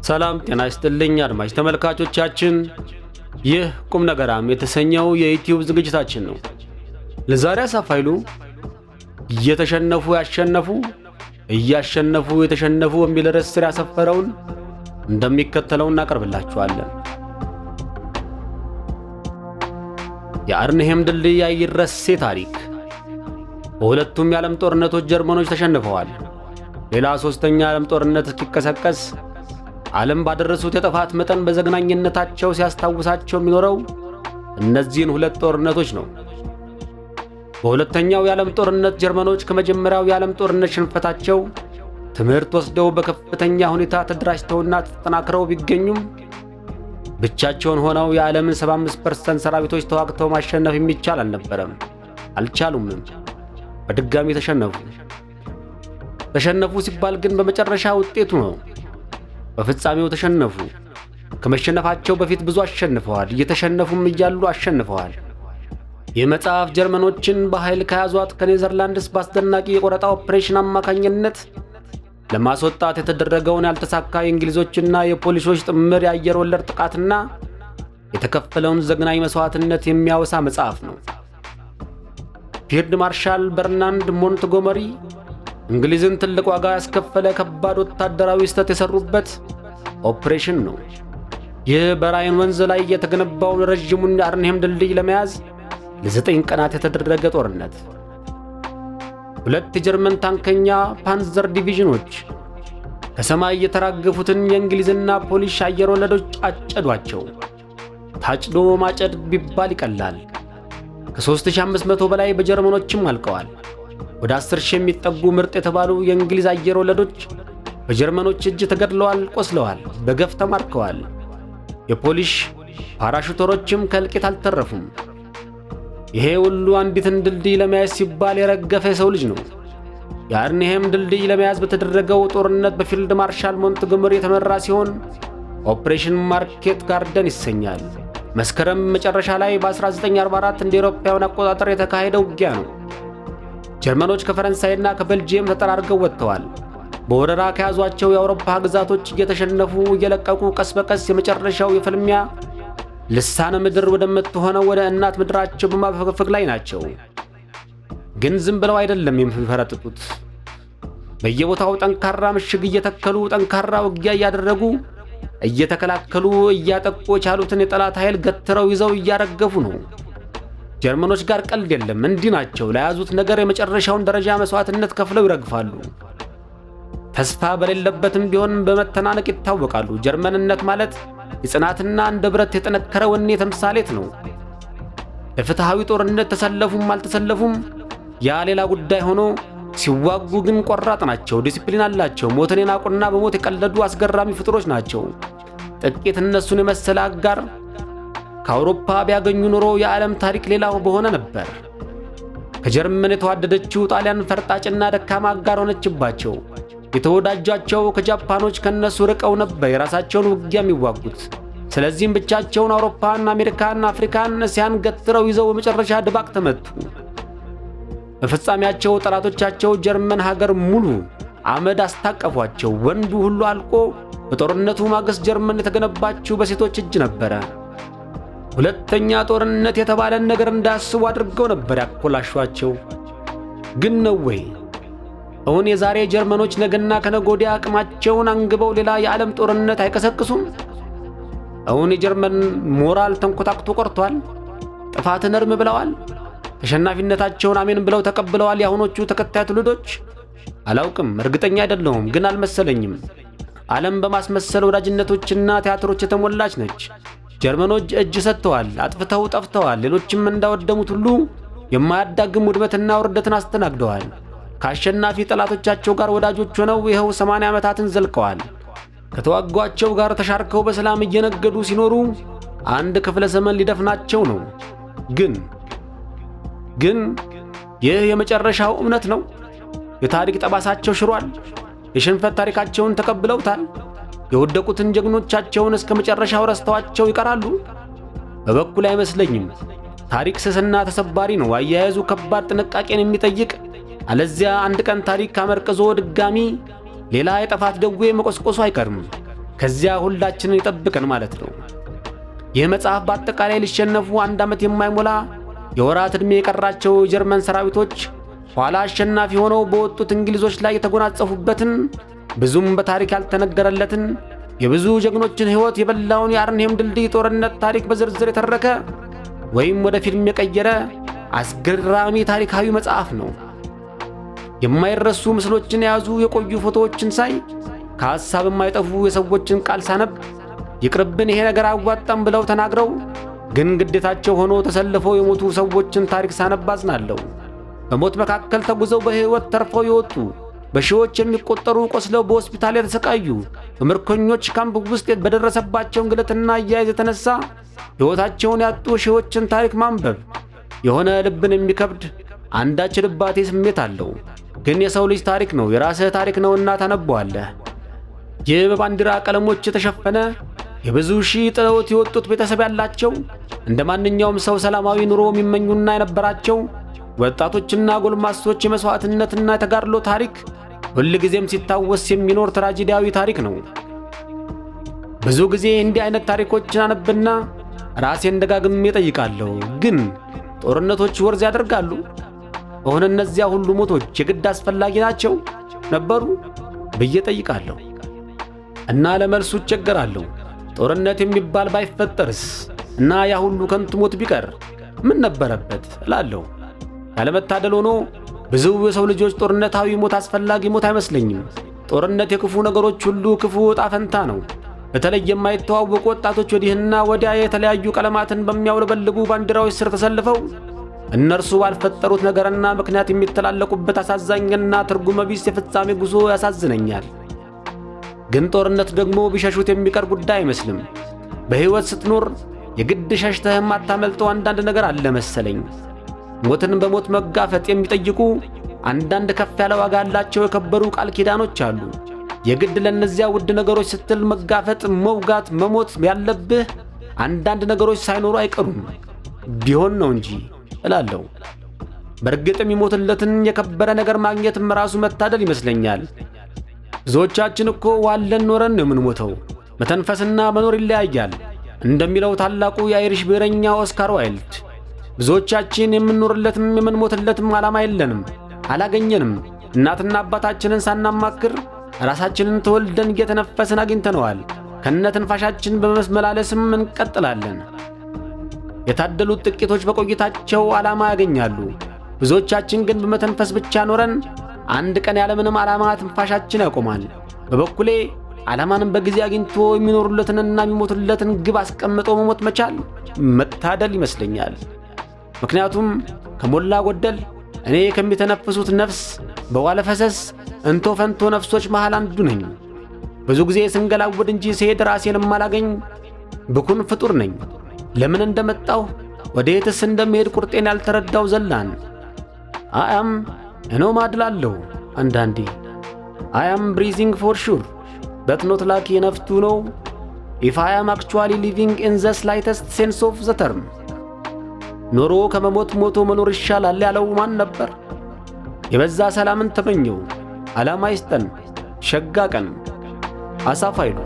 ሰላም ጤና ይስጥልኝ አድማጭ ተመልካቾቻችን፣ ይህ ቁም ነገራም የተሰኘው የዩቲዩብ ዝግጅታችን ነው። ለዛሬ አሳፋይሉ እየተሸነፉ ያሸነፉ እያሸነፉ የተሸነፉ በሚል ርዕስ ስር ያሰፈረውን እንደሚከተለው እናቀርብላችኋለን። የአርንሄም ድልድይ አይረሴ ታሪክ። በሁለቱም የዓለም ጦርነቶች ጀርመኖች ተሸንፈዋል። ሌላ ሶስተኛ የዓለም ጦርነት እስኪቀሰቀስ ዓለም ባደረሱት የጥፋት መጠን በዘግናኝነታቸው ሲያስታውሳቸው የሚኖረው እነዚህን ሁለት ጦርነቶች ነው። በሁለተኛው የዓለም ጦርነት ጀርመኖች ከመጀመሪያው የዓለም ጦርነት ሽንፈታቸው ትምህርት ወስደው በከፍተኛ ሁኔታ ተደራጅተውና ተጠናክረው ቢገኙም ብቻቸውን ሆነው የዓለምን 75% ሰራዊቶች ተዋግተው ማሸነፍ የሚቻል አልነበረም። አልቻሉምም። በድጋሚ ተሸነፉ። ተሸነፉ ሲባል ግን በመጨረሻ ውጤቱ ነው። በፍጻሜው ተሸነፉ። ከመሸነፋቸው በፊት ብዙ አሸንፈዋል። እየተሸነፉም እያሉ አሸንፈዋል። ይህ መጽሐፍ ጀርመኖችን በኃይል ከያዟት ከኔዘርላንድስ በአስደናቂ የቆረጣ ኦፕሬሽን አማካኝነት ለማስወጣት የተደረገውን ያልተሳካ የእንግሊዞችና የፖሊሾች ጥምር የአየር ወለድ ጥቃትና የተከፈለውን ዘግናኝ መስዋዕትነት የሚያወሳ መጽሐፍ ነው። ፊልድ ማርሻል በርናርድ ሞንትጎመሪ እንግሊዝን ትልቅ ዋጋ ያስከፈለ ከባድ ወታደራዊ ስህተት የሰሩበት ኦፕሬሽን ነው። ይህ በራይን ወንዝ ላይ የተገነባውን ረዥሙን የአርንሄም ድልድይ ለመያዝ ለ9 ቀናት የተደረገ ጦርነት። ሁለት የጀርመን ታንከኛ ፓንዘር ዲቪዥኖች ከሰማይ የተራገፉትን የእንግሊዝና ፖሊሽ አየር ወለዶች አጨዷቸው። ታጭዶ ማጨድ ቢባል ይቀላል። ከ3500 በላይ በጀርመኖችም አልቀዋል። ወደ 10,000 የሚጠጉ ምርጥ የተባሉ የእንግሊዝ አየር ወለዶች በጀርመኖች እጅ ተገድለዋል፣ ቆስለዋል፣ በገፍ ተማርከዋል። የፖሊሽ ፓራሹተሮችም ከእልቂት አልተረፉም። ይሄ ሁሉ አንዲትን ድልድይ ለመያዝ ሲባል የረገፈ የሰው ልጅ ነው። የአርንሄም ድልድይ ለመያዝ በተደረገው ጦርነት በፊልድ ማርሻል ሞንትጎመሪ የተመራ ሲሆን ኦፕሬሽን ማርኬት ጋርደን ይሰኛል። መስከረም መጨረሻ ላይ በ1944 እንደ አውሮፓውያን አቆጣጠር የተካሄደው ውጊያ ነው። ጀርመኖች ከፈረንሳይና ከቤልጂየም ተጠራርገው ወጥተዋል። በወረራ ከያዟቸው የአውሮፓ ግዛቶች እየተሸነፉ እየለቀቁ ቀስ በቀስ የመጨረሻው የፍልሚያ ልሳነ ምድር ወደምትሆነው ወደ እናት ምድራቸው በማፈግፈግ ላይ ናቸው። ግን ዝም ብለው አይደለም የሚፈረጥጡት። በየቦታው ጠንካራ ምሽግ እየተከሉ ጠንካራ ውጊያ እያደረጉ እየተከላከሉ እያጠቁ የቻሉትን የጠላት ኃይል ገትረው ይዘው እያረገፉ ነው። ጀርመኖች ጋር ቀልድ የለም። እንዲህ ናቸው። ለያዙት ነገር የመጨረሻውን ደረጃ መስዋዕትነት ከፍለው ይረግፋሉ። ተስፋ በሌለበትም ቢሆን በመተናነቅ ይታወቃሉ። ጀርመንነት ማለት የጽናትና እንደ ብረት የጠነከረ ወኔ ተምሳሌት ነው። ለፍትሃዊ ጦርነት ተሰለፉም አልተሰለፉም ያ ሌላ ጉዳይ ሆኖ ሲዋጉ ግን ቆራጥ ናቸው። ዲሲፕሊን አላቸው። ሞትን የናቁና በሞት የቀለዱ አስገራሚ ፍጡሮች ናቸው። ጥቂት እነሱን የመሰለ አጋር ከአውሮፓ ቢያገኙ ኖሮ የዓለም ታሪክ ሌላው በሆነ ነበር። ከጀርመን የተዋደደችው ጣሊያን ፈርጣጭና ደካማ አጋር ሆነችባቸው። የተወዳጃቸው ከጃፓኖች ከነሱ ርቀው ነበር የራሳቸውን ውጊያ የሚዋጉት። ስለዚህም ብቻቸውን አውሮፓን፣ አሜሪካን፣ አፍሪካን፣ እስያን ገትረው ይዘው በመጨረሻ ድባቅ ተመቱ። በፍጻሜያቸው ጠላቶቻቸው ጀርመን ሀገር ሙሉ አመድ አስታቀፏቸው። ወንዱ ሁሉ አልቆ በጦርነቱ ማግስት ጀርመን የተገነባችው በሴቶች እጅ ነበረ። ሁለተኛ ጦርነት የተባለን ነገር እንዳያስቡ አድርገው ነበር ያኮላሿቸው። ግን ነው ወይ? አሁን የዛሬ ጀርመኖች ነገና ከነጎዲያ አቅማቸውን አንግበው ሌላ የዓለም ጦርነት አይቀሰቅሱም? አሁን የጀርመን ሞራል ተንኮታክቶ ቆርቷል። ጥፋትን እርም ብለዋል። ተሸናፊነታቸውን አሜን ብለው ተቀብለዋል። የአሁኖቹ ተከታይ ትውልዶች አላውቅም፣ እርግጠኛ አይደለሁም፣ ግን አልመሰለኝም። ዓለም በማስመሰል ወዳጅነቶችና ቲያትሮች የተሞላች ነች። ጀርመኖች እጅ ሰጥተዋል፣ አጥፍተው ጠፍተዋል። ሌሎችም እንዳወደሙት ሁሉ የማያዳግም ውድመትና ውርደትን አስተናግደዋል። ከአሸናፊ ጠላቶቻቸው ጋር ወዳጆች ሆነው ይኸው 80 ዓመታትን ዘልቀዋል። ከተዋጓቸው ጋር ተሻርከው በሰላም እየነገዱ ሲኖሩ አንድ ክፍለ ዘመን ሊደፍናቸው ነው። ግን ይህ የመጨረሻው እውነት ነው? የታሪክ ጠባሳቸው ሽሯል? የሽንፈት ታሪካቸውን ተቀብለውታል? የወደቁትን ጀግኖቻቸውን እስከ መጨረሻው ረስተዋቸው ይቀራሉ? በበኩል አይመስለኝም። ታሪክ ስስና ተሰባሪ ነው። አያያዙ ከባድ ጥንቃቄን የሚጠይቅ፣ አለዚያ አንድ ቀን ታሪክ ካመርቅዞ ድጋሚ ሌላ የጥፋት ደዌ መቆስቆሱ አይቀርም። ከዚያ ሁላችንን ይጠብቀን ማለት ነው። ይህ መጽሐፍ በአጠቃላይ ሊሸነፉ 1 ዓመት የማይሞላ የወራት ዕድሜ የቀራቸው የጀርመን ሰራዊቶች ኋላ አሸናፊ ሆነው በወጡት እንግሊዞች ላይ የተጎናጸፉበትን ብዙም በታሪክ ያልተነገረለትን የብዙ ጀግኖችን ሕይወት የበላውን የአርንሄም ድልድይ ጦርነት ታሪክ በዝርዝር የተረከ ወይም ወደ ፊልም የቀየረ አስገራሚ ታሪካዊ መጽሐፍ ነው። የማይረሱ ምስሎችን የያዙ የቆዩ ፎቶዎችን ሳይ ከሐሳብ የማይጠፉ የሰዎችን ቃል ሳነብ ይቅርብን ይሄ ነገር አዋጣም ብለው ተናግረው ግን ግዴታቸው ሆኖ ተሰልፈው የሞቱ ሰዎችን ታሪክ ሳነብ አዝናለሁ። በሞት መካከል ተጉዘው በሕይወት ተርፈው የወጡ በሺዎች የሚቆጠሩ ቆስለው በሆስፒታል የተሰቃዩ በምርኮኞች ካምፕ ውስጥ በደረሰባቸው እንግልትና አያያዝ የተነሳ ሕይወታቸውን ያጡ ሺዎችን ታሪክ ማንበብ የሆነ ልብን የሚከብድ አንዳች ልባቴ ስሜት አለው። ግን የሰው ልጅ ታሪክ ነው፣ የራስህ ታሪክ ነውና ታነበዋለህ። ይህ በባንዲራ ቀለሞች የተሸፈነ የብዙ ሺህ ጥለውት የወጡት ቤተሰብ ያላቸው እንደ ማንኛውም ሰው ሰላማዊ ኑሮ የሚመኙና የነበራቸው ወጣቶችና ጎልማሶች የመስዋዕትነትና የተጋድሎ ታሪክ ሁልጊዜም ሲታወስ የሚኖር ትራጂዲያዊ ታሪክ ነው። ብዙ ጊዜ እንዲህ አይነት ታሪኮችን አነብና ራሴን ደጋግሜ እጠይቃለሁ፣ ግን ጦርነቶች ወርዝ ያደርጋሉ? አሁን እነዚያ ሁሉ ሞቶች የግድ አስፈላጊ ናቸው ነበሩ ብዬ እጠይቃለሁ። እና ለመልሱ እቸገራለሁ። ጦርነት የሚባል ባይፈጠርስ እና ያ ሁሉ ከንቱ ሞት ቢቀር ምን ነበረበት እላለሁ። ያለመታደል ሆኖ ብዙ የሰው ልጆች ጦርነታዊ ሞት አስፈላጊ ሞት አይመስለኝም። ጦርነት የክፉ ነገሮች ሁሉ ክፉ ዕጣ ፈንታ ነው። በተለይ የማይተዋወቁ ወጣቶች ወዲህና ወዲያ የተለያዩ ቀለማትን በሚያውለበልቡ ባንዲራዎች ስር ተሰልፈው እነርሱ ባልፈጠሩት ነገርና ምክንያት የሚተላለቁበት አሳዛኝና ትርጉመ ቢስ የፍጻሜ ጉዞ ያሳዝነኛል። ግን ጦርነት ደግሞ ቢሸሹት የሚቀር ጉዳይ አይመስልም። በሕይወት ስትኖር የግድ ሸሽተህ የማታመልጠው አንዳንድ ነገር አለ መሰለኝ። ሞትን በሞት መጋፈጥ የሚጠይቁ አንዳንድ ከፍ ያለ ዋጋ ያላቸው የከበሩ ቃል ኪዳኖች አሉ። የግድ ለእነዚያ ውድ ነገሮች ስትል መጋፈጥ፣ መውጋት፣ መሞት ያለብህ አንዳንድ ነገሮች ሳይኖሩ አይቀሩም ቢሆን ነው እንጂ እላለሁ። በእርግጥ የሚሞትለትን የከበረ ነገር ማግኘትም ራሱ መታደል ይመስለኛል። ብዙዎቻችን እኮ ዋለን ኖረን ነው የምንሞተው። መተንፈስና መኖር ይለያያል እንደሚለው ታላቁ የአይሪሽ ብዕረኛ ኦስካር ዋይልድ። ብዙዎቻችን የምንኖርለትም የምንሞትለትም ዓላማ የለንም፣ አላገኘንም። እናትና አባታችንን ሳናማክር ራሳችንን ተወልደን እየተነፈስን አግኝተነዋል። ከነትንፋሻችን በመመላለስም እንቀጥላለን። የታደሉት ጥቂቶች በቆይታቸው ዓላማ ያገኛሉ። ብዙዎቻችን ግን በመተንፈስ ብቻ ኖረን አንድ ቀን ያለምንም ዓላማ ትንፋሻችን ያቆማል። በበኩሌ ዓላማንም በጊዜ አግኝቶ የሚኖሩለትንና የሚሞቱለትን ግብ አስቀምጦ መሞት መቻል መታደል ይመስለኛል። ምክንያቱም ከሞላ ጎደል እኔ ከሚተነፍሱት ነፍስ በዋለ ፈሰስ እንቶ ፈንቶ ነፍሶች መሃል አንዱ ነኝ። ብዙ ጊዜ ስንገላወድ እንጂ ስሄድ ራሴን ማላገኝ ብኩን ፍጡር ነኝ። ለምን እንደመጣሁ ወዴትስ እንደምሄድ ቁርጤን ያልተረዳው ዘላን አያም ኖማድ ላለሁ አንዳንዴ አያም ብሪዚንግ ፎር ሹር በት ኖት ላኪ ኢነፍ ቱ ኖው ኢፍ አይ አም አክቹዋሊ ሊቪንግ ኢን ዘ ስላይተስት ሴንስ ኦፍ ዘ ተርም። ኖሮ ከመሞት ሞቶ መኖር ይሻላል ያለው ማን ነበር? የበዛ ሰላምን ተመኘው። ዓላማ ይስጠን ሸጋ ቀን። አሳፍ ኃይሉ